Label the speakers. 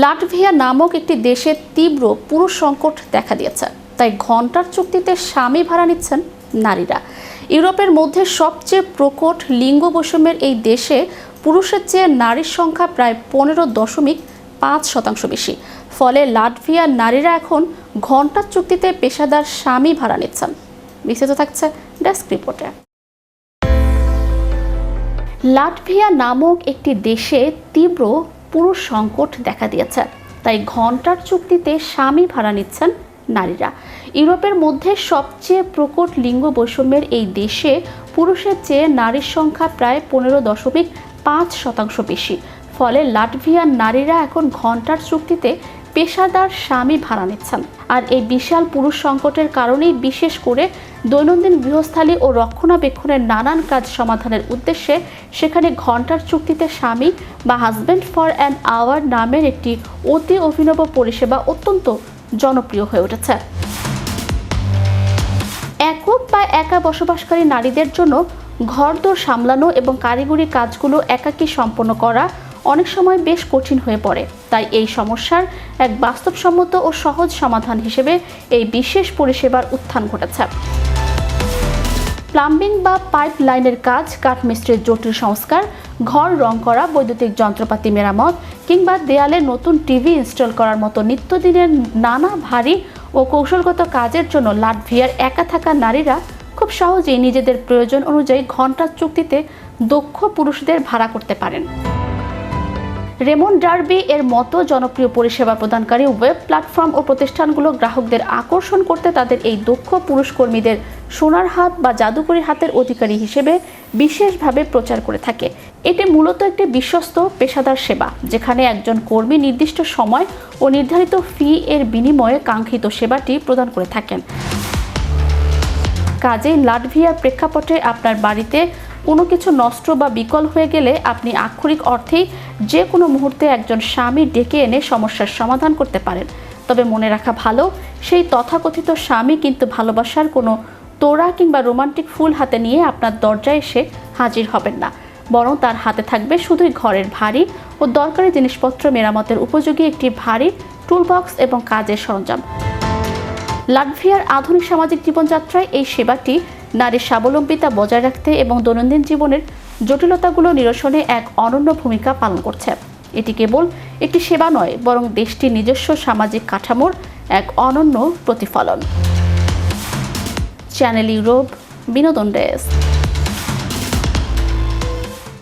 Speaker 1: Latvia নামক একটি দেশে তীব্র পুরুষ সংকট দেখা দিয়েছে, তাই ঘন্টার চুক্তিতে স্বামী ভাড়া নিচ্ছেন নারীরা। ইউরোপের মধ্যে সবচেয়ে প্রকট লিঙ্গ বৈষম্যের এই দেশে পুরুষের চেয়ে নারীর সংখ্যা প্রায় 15.5% বেশি। ফলে লাটভিয়ার নারীরা এখন ঘন্টার চুক্তিতে পেশাদার স্বামী ভাড়া নিচ্ছেন। বিস্তারিত থাকছে ডেস্ক রিপোর্টে। লাটভিয়া নামক একটি দেশে তীব্র পুরুষ সংকট দেখা দিয়েছে, তাই ঘন্টার চুক্তিতে স্বামী ভাড়া নিচ্ছেন নারীরা। ইউরোপের মধ্যে সবচেয়ে প্রকট লিঙ্গ বৈষম্যের এই দেশে পুরুষের চেয়ে নারীর সংখ্যা প্রায় 15.5% বেশি। ফলে লাটভিয়ার নারীরা এখন ঘন্টার চুক্তিতে পেশাদার স্বামী ভাড়া নিচ্ছেন। আর এই বিশাল পুরুষ সংকটের কারণেই বিশেষ করে দৈনন্দিন গৃহস্থালী ও রক্ষণাবেক্ষণের নানান কাজ সমাধানের উদ্দেশ্যে সেখানে ঘন্টার চুক্তিতে স্বামী বা হাজব্যান্ড ফর অ্যান আওয়ার নামের একটি অতি অভিনব পরিষেবা অত্যন্ত জনপ্রিয় হয়ে উঠেছে। একক বা একা বসবাসকারী নারীদের জন্য ঘরদোর সামলানো এবং কারিগরি কাজগুলো একাকী সম্পন্ন করা অনেক সময় বেশ কঠিন হয়ে পড়ে। তাই এই সমস্যার এক বাস্তবসম্মত ও সহজ সমাধান হিসেবে এই বিশেষ পরিষেবার উত্থান ঘটেছে। প্লাম্বিং বা পাইপ লাইনের কাজ, কাঠমিস্ত্রির জটিল সংস্কার, ঘর রং করা, বৈদ্যুতিক যন্ত্রপাতি মেরামত কিংবা দেয়ালে নতুন টিভি ইনস্টল করার মতো নিত্যদিনের নানা ভারী ও কৌশলগত কাজের জন্য লাটভিয়ার একা থাকা নারীরা খুব সহজেই নিজেদের প্রয়োজন অনুযায়ী ঘন্টার চুক্তিতে দক্ষ পুরুষদের ভাড়া করতে পারেন। রেমন ডার্বি এর মতো জনপ্রিয় পরিষেবা প্রদানকারী ওয়েব প্ল্যাটফর্ম ও প্রতিষ্ঠানগুলো গ্রাহকদের আকর্ষণ করতে তাদের এই দক্ষ পুরুষ কর্মীদের সোনার হাত বা জাদুকরি হাতের অধিকারী হিসেবে বিশেষভাবে প্রচার করে থাকে। এটি মূলত একটি বিশ্বস্ত পেশাদার সেবা, যেখানে একজন কর্মী নির্দিষ্ট সময় ও নির্ধারিত ফি এর বিনিময়ে কাঙ্ক্ষিত সেবাটি প্রদান করে থাকেন। কাজেই লাটভিয়ার প্রেক্ষাপটে আপনার বাড়িতে কোনো কিছু নষ্ট বা বিকল হয়ে গেলে আপনি আক্ষরিক অর্থেই যে কোনো মুহূর্তে একজন স্বামী ডেকে এনে সমস্যার সমাধান করতে পারেন। তবে মনে রাখা ভালো, সেই তথাকথিত স্বামী কিন্তু ভালোবাসার কোনো তোড়া কিংবা রোমান্টিক ফুল হাতে নিয়ে আপনার দরজায় এসে হাজির হবেন না, বরং তার হাতে থাকবে শুধুই ঘরের ভারী ও দরকারি জিনিসপত্র মেরামতের উপযোগী একটি ভারী টুলবক্স এবং কাজের সরঞ্জাম। লাটভিয়ার আধুনিক সামাজিক জীবনযাত্রায় এই সেবাটি নারীর স্বাবলম্বিতা বজায় রাখতে এবং দৈনন্দিন জীবনের জটিলতাগুলো নিরসনে এক অনন্য ভূমিকা পালন করছে। এটি কেবল একটি সেবা নয়, বরং দেশটির নিজস্ব সামাজিক কাঠামোর এক অনন্য প্রতিফলন। চ্যানেল ইউরোপ বিনোদন ডেস্ক।